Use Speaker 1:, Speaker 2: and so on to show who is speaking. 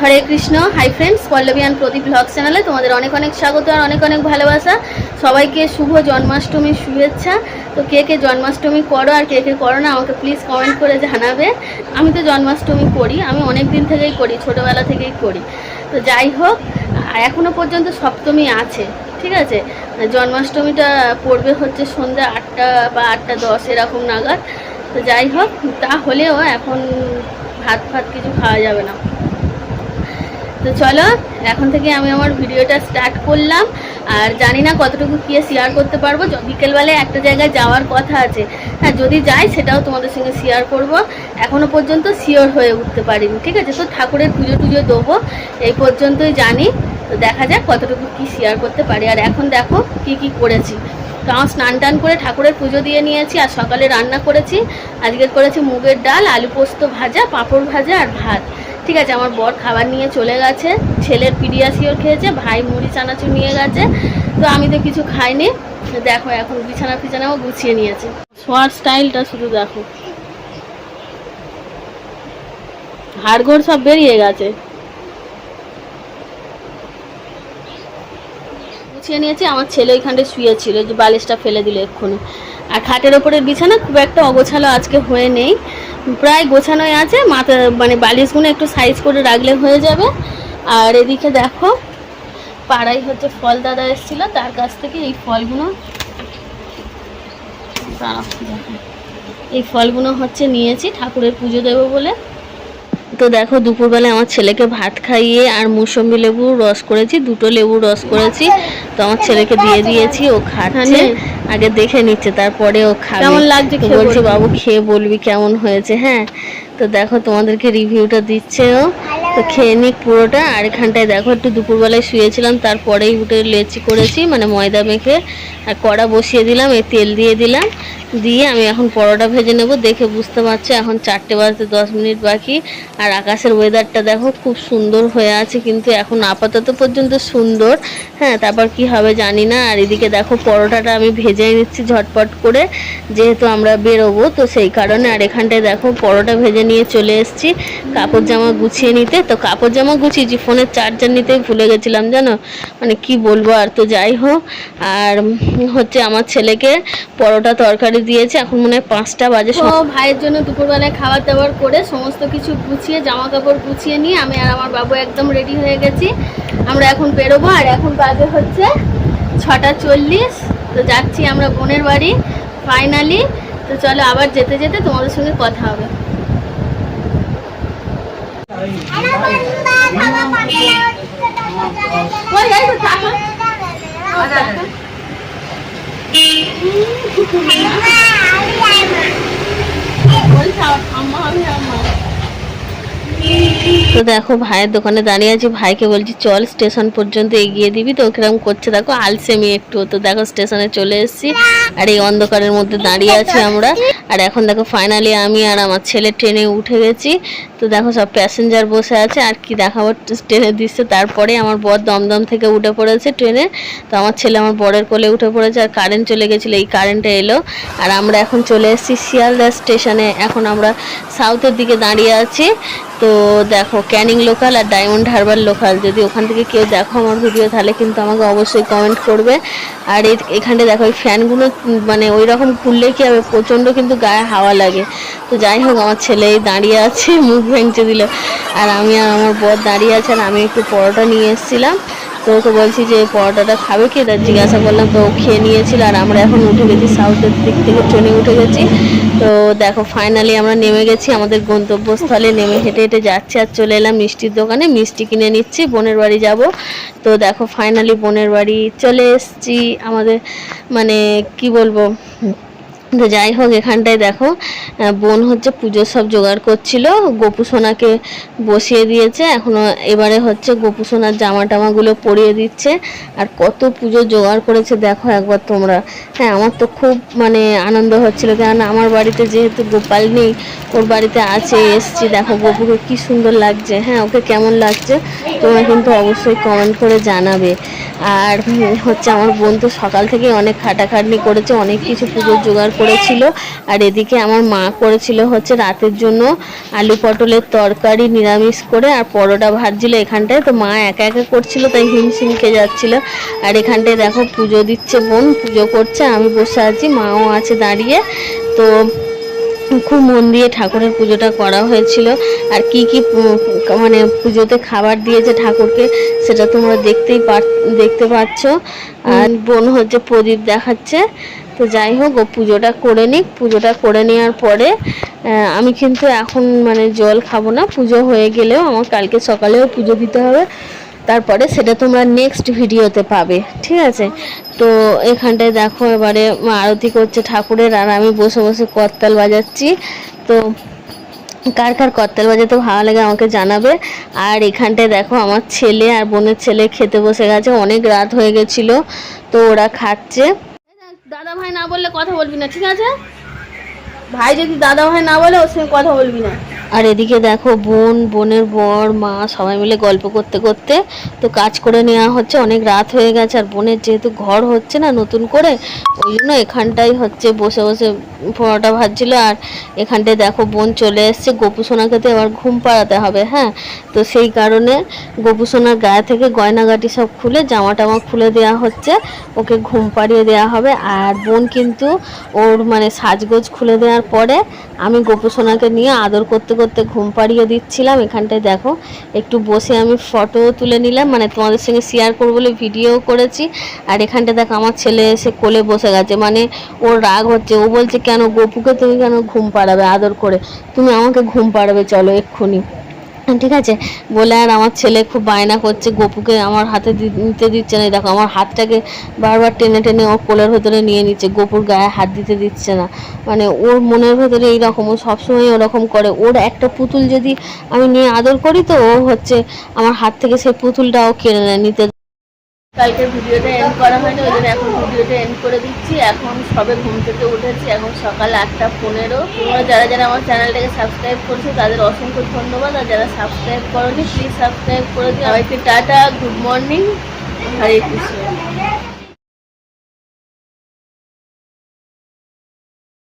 Speaker 1: Hare Krishna. Hi friends, Pallavi and Pradeep blog চ্যানেলে তোমাদের অনেক অনেক স্বাগত আর অনেক অনেক ভালোবাসা। সবাইকে শুভ জন্মাষ্টমীর শুভেচ্ছা। তো কে কে জন্মাষ্টমী করো আর কে কে করো না আমাকে প্লিজ কমেন্ট করে জানাবে। আমি তো জন্মাষ্টমী করি, আমি অনেক দিন থেকেই করি, ছোটোবেলা থেকেই করি। তো যাই হোক, এখনও পর্যন্ত সপ্তমী আছে, ঠিক আছে। জন্মাষ্টমীটা পড়বে হচ্ছে সন্ধ্যা 8টা বা 8টা 10 এরকম নাগাদ। তো যাই হোক, তাহলেও এখন ভাত কিছু খাওয়া যাবে না। তো চলো এখন থেকে আমি আমার ভিডিওটা স্টার্ট করলাম। আর জানি না কতটুকু কি শেয়ার করতে পারবো। বিকেলবেলায় একটা জায়গায় যাওয়ার কথা আছে, হ্যাঁ যদি যাই সেটাও তোমাদের সঙ্গে শেয়ার করব। এখনও পর্যন্ত শিওর হয়ে উঠতে পারিনি, ঠিক আছে। তো ঠাকুরের পুজো দেবো, এই পর্যন্তই জানি। তো দেখা যাক কতটুকু কি শেয়ার করতে পারি। আর এখন দেখো কি করেছি। তো আমার স্নান টান করে ঠাকুরের পুজো দিয়ে নিয়েছি। আর সকালে রান্না করেছি, আজকে করেছি মুগের ডাল, আলু পোস্ত ভাজা, পাঁপড় ভাজা আর ভাত, ঠিক আছে। আমার বর খাবার নিয়ে চলে গেছে, ছেলের পিডিয়াশিওর খেয়েছে, ভাই মুড়ি চানাচুর নিয়ে গেছে। তো আমি তো কিছু খাইনি। দেখো এখন বিছানাও গুছিয়ে নিয়েছে। শোয়ার স্টাইলটা শুধু দেখো, হাড়গোড় সব বেরিয়ে গেছে। গুছিয়ে নিয়েছি। আমার ছেলে ওইখানটায় শুয়েছিল, যে বালিশটা ফেলে দিল এক্ষুনি। আর খাটের ওপরের বিছানা খুব একটা অগোছালো আজকে হয়ে নেই, প্রায় গোছানোই আছে। মাথা মানে বালিশগুলো একটু সাইজ করে রাখলে হয়ে যাবে। আর এদিকে দেখো পাড়াই হচ্ছে ফল দাদা এসেছিল, তার কাছ থেকে এই ফলগুলো হচ্ছে নিয়েছি ঠাকুরের পুজো দেবো বলে। তো দেখো দুপুরবেলায় আমার ছেলেকে ভাত খাইয়ে আর মৌসুম্বি লেবুর রস করেছি, 2টো লেবুর রস করেছি। তো আমার ছেলেকে দিয়ে দিয়েছি, ও খাচ্ছে, আগে দেখে নিচ্ছে তারপরে ও খাবে। কেমন লাগছে বলছি, বাবু খেয়ে বলবি কেমন হয়েছে। হ্যাঁ, তো দেখো তোমাদেরকে রিভিউটা দিচ্ছে ও। তো খেয়ে নিক পুরোটা। আর এখানটায় দেখো একটু দুপুরবেলায় শুয়েছিলাম, তারপরেই উঠে লেচি করেছি, মানে ময়দা মেখে। আর কড়া বসিয়ে দিলাম, এই তেল দিয়ে দিলাম, দিয়ে আমি এখন পরোটা ভেজে নেব। দেখে বুঝতে পারছো এখন 4টে বাজতে 10 মিনিট বাকি। আর আকাশের ওয়েদারটা দেখো খুব সুন্দর হয়ে আছে, কিন্তু এখন আপাতত পর্যন্ত সুন্দর। হ্যাঁ, তারপর কি হবে জানি না। আর এদিকে দেখো পরোটাটা আমি ভেজে নিচ্ছি ঝটপট করে, যেহেতু আমরা বেরোবো তো সেই কারণে। আর এখানটায় দেখো পরোটা ভেজে নিয়ে চলে এসেছি কাপড় জামা গুছিয়ে নিতে। তো কাপড় জামা গুছিয়েছি, ফোনের চার্জার নিতেই ভুলে গেছিলাম জানো, মানে কি বলবো আর। তো যাই হোক, আর হচ্ছে আমার ছেলেকে পরোটা তরকারি দিয়েছে, এখন মনে হয় 5টা বাজে। ভাইয়ের জন্য দুপুরবেলায় খাবার দাবার করে সমস্ত কিছু গুছিয়ে জামা কাপড় গুছিয়ে নিয়ে আমি আর আমার বাবু একদম রেডি হয়ে গেছি। আমরা এখন বেরোবো। আর এখন বাজে হচ্ছে 6টা 40। তো যাচ্ছি আমরা বোনের বাড়ি ফাইনালি। তো চলো আবার যেতে যেতে তোমাদের সঙ্গে কথা হবে। তো দেখো ভাইয়ের দোকানে দাঁড়িয়ে আছি, ভাইকে বলছি চল স্টেশন পর্যন্ত এগিয়ে দিবি। তো কিরকম করছে দেখো, আলসেমি একটু। তো দেখো স্টেশনে চলে এসেছি, আর এই অন্ধকারের মধ্যে দাঁড়িয়ে আছি আমরা। আর এখন দেখো ফাইনালি আমি আর আমার ছেলে ট্রেনে উঠে গেছি। তো দেখো সব প্যাসেঞ্জার বসে আছে, আর কি দেখাবো ট্রেনের দৃশ্য। তারপরে আমার বর দমদম থেকে উঠে পড়েছে ট্রেনে। তো আমার ছেলে আমার বরের কোলে উঠে পড়েছে। আর কারেন্ট চলে গেছিলো, এই কারেন্টে এলো। আর আমরা এখন চলে এসেছি শিয়ালদা স্টেশনে। এখন আমরা সাউথের দিকে দাঁড়িয়ে আছি। তো দেখো ক্যানিং লোকাল আর ডায়মন্ড হারবার লোকাল, যদি ওখান থেকে কেউ দেখো আমার ভিডিও তাহলে কিন্তু আমাকে অবশ্যই কমেন্ট করবে। আর এখানে দেখো এই ফ্যানগুলো মানে ওই রকম খুললে কি হবে, প্রচণ্ড কিন্তু গায়ে হাওয়া লাগে। তো যাই হোক, আমার ছেলে দাঁড়িয়ে আছে, মুখ ভেঙচে দিল। আর আমি আর আমার বর দাঁড়িয়ে আছে। আর আমি একটু পরোটা নিয়ে এসেছিলাম, তো ওকে বলছি যে পরোটাটা খাবে কি, তার জিজ্ঞাসা করলাম। তো ও খেয়ে নিয়েছিল। আর আমরা এখন উঠে গেছি সাউথের দিক থেকে, ট্রেনে উঠে গেছি। তো দেখো ফাইনালি আমরা নেমে গেছি আমাদের গন্তব্যস্থলে। নেমে হেঁটে হেঁটে যাচ্ছি, আর চলে এলাম মিষ্টির দোকানে, মিষ্টি কিনে নিচ্ছি, বোনের বাড়ি যাব। তো দেখো ফাইনালি বোনের বাড়ি চলে এসেছি আমাদের, মানে কি বলবো। তো যাই হোক, এখানটায় দেখো বোন হচ্ছে পুজোর সব জোগাড় করছিল, গোপু সোনাকে বসিয়ে দিয়েছে। এখনও এবারে হচ্ছে গোপু সোনার জামা টামাগুলো পরিয়ে দিচ্ছে। আর কত পুজো জোগাড় করেছে দেখো একবার তোমরা। হ্যাঁ, আমার তো খুব মানে আনন্দ হচ্ছিলো, কেননা আমার বাড়িতে যেহেতু গোপাল নেই, ওর বাড়িতে আছে, এসছি। দেখো গোপুকে কি সুন্দর লাগছে। হ্যাঁ, ওকে কেমন লাগছে তোমরা কিন্তু অবশ্যই কমেন্ট করে জানাবে। আর হচ্ছে আমার বোন তো সকাল থেকে অনেক খাটাখাটনি করেছে, অনেক কিছু পুজোর জোগাড় করেছিল। আর এদিকে আমার মা করেছিল হচ্ছে রাতের জন্য আলু পটলের তরকারি নিরামিষ করে, আর পরোটা ভাজছিল এখানটায়। তো মা একা একা করছিল তাই হিমশিম খেয়ে যাচ্ছিল। আর এখানটায় দেখো পুজো দিচ্ছে বোন, পুজো করছে, আমি বসে আছি, মাও আছে দাঁড়িয়ে। তো খুব মন দিয়ে ঠাকুরের পুজোটা করা হয়েছিল। আর কি কি মানে পুজোতে খাবার দিয়েছে ঠাকুরকে সেটা তোমরা দেখতে পাচ্ছ। আর বোন হচ্ছে প্রদীপ দেখাচ্ছে। তো যাই হোক, ও পুজোটা করে নিক। পুজোটা করে নেওয়ার পরে আমি কিন্তু এখন মানে জল খাবো না, পুজো হয়ে গেলেও আমার কালকে সকালেও পুজো দিতে হবে, তারপরে সেটা তোমরা নেক্সট ভিডিওতে পাবে, ঠিক আছে। তো এখানটায় দেখো এবারে আরতি করছে ঠাকুরের, আর আমি বসে বসে করতাল বাজাচ্ছি। তো কার কার করতাল বাজাতে ভালো লাগে আমাকে জানাবে। আর এখানটায় দেখো আমার ছেলে আর বোনের ছেলে খেতে বসে গেছে, অনেক রাত হয়ে গেছিল, তো ওরা খাচ্ছে। দাদা ভাই না বললে কথা বলবি না, ঠিক আছে? ভাই যদি দাদা ভাই না বলে ওর সঙ্গে কথা বলবি না। আর এদিকে দেখো বোনের বর মা সবাই মিলে গল্প করতে করতে তো কাজ করে নেওয়া হচ্ছে, অনেক রাত হয়ে গেছে। আর বোনের যেহেতু ঘর হচ্ছে না নতুন করে, ওই জন্য এখানটাই হচ্ছে বসে বসে পরোটা ভাজছিল। আর এখানটায় দেখো বোন চলে এসছে, গোপু সোনাকে তো এবার ঘুম পাড়াতে হবে, হ্যাঁ। তো সেই কারণে গোপু সোনার গায়ে থেকে গয়নাগাটি সব খুলে জামা টামা খুলে দেওয়া হচ্ছে, ওকে ঘুম পাড়িয়ে দেওয়া হবে। আর বোন কিন্তু ওর মানে সাজগোজ খুলে দেওয়ার পরে আমি গোপু সোনাকে নিয়ে আদর করতে করতে ঘুম পাড়িয়ে দিচ্ছিলাম। এখানটায় দেখো একটু বসে আমি ফটো তুলে নিলাম, মানে তোমাদের সঙ্গে শেয়ার করবো বলে ভিডিও করেছি। আর এখানটা দেখো আমার ছেলে এসে কোলে বসে গেছে, মানে ওর রাগ হচ্ছে, ও বলছে কেন গোপুকে তুমি কেন ঘুম পাড়াবে আদর করে, তুমি আমাকে ঘুম পাড়াবে চলো এক্ষুনি, ঠিক আছে বলে। আর আমার ছেলে খুব বায়না করছে, গোপুকে আমার হাতে নিতে দিচ্ছে না, দেখো আমার হাতটাকে বারবার টেনে টেনে ওর কোলের ভেতরে নিয়ে নিচ্ছে, গোপুর গায়ে হাত দিতে দিচ্ছে না। মানে ওর মনের ভেতরে এইরকম, ও সবসময় ওরকম করে। ওর একটা পুতুল যদি আমি নিয়ে আদর করি তো ও হচ্ছে আমার হাত থেকে সেই পুতুলটাও কেড়ে নিতে। কালকে ভিডিওটা এন্ড করা হয়নি, ওই জন্য এখন ভিডিওটা এন্ড করে দিচ্ছি। এখন সবে ঘুম থেকে উঠেছি, এখন সকাল 8:15। তোমরা যারা যারা আমার চ্যানেলটাকে সাবস্ক্রাইব করছো তাদের অসংখ্য ধন্যবাদ, আর যারা সাবস্ক্রাইব করোনি প্লিজ সাবস্ক্রাইব করে দিও। সবাইকে টাটা, গুড মর্নিং, হরে কৃষ্ণ।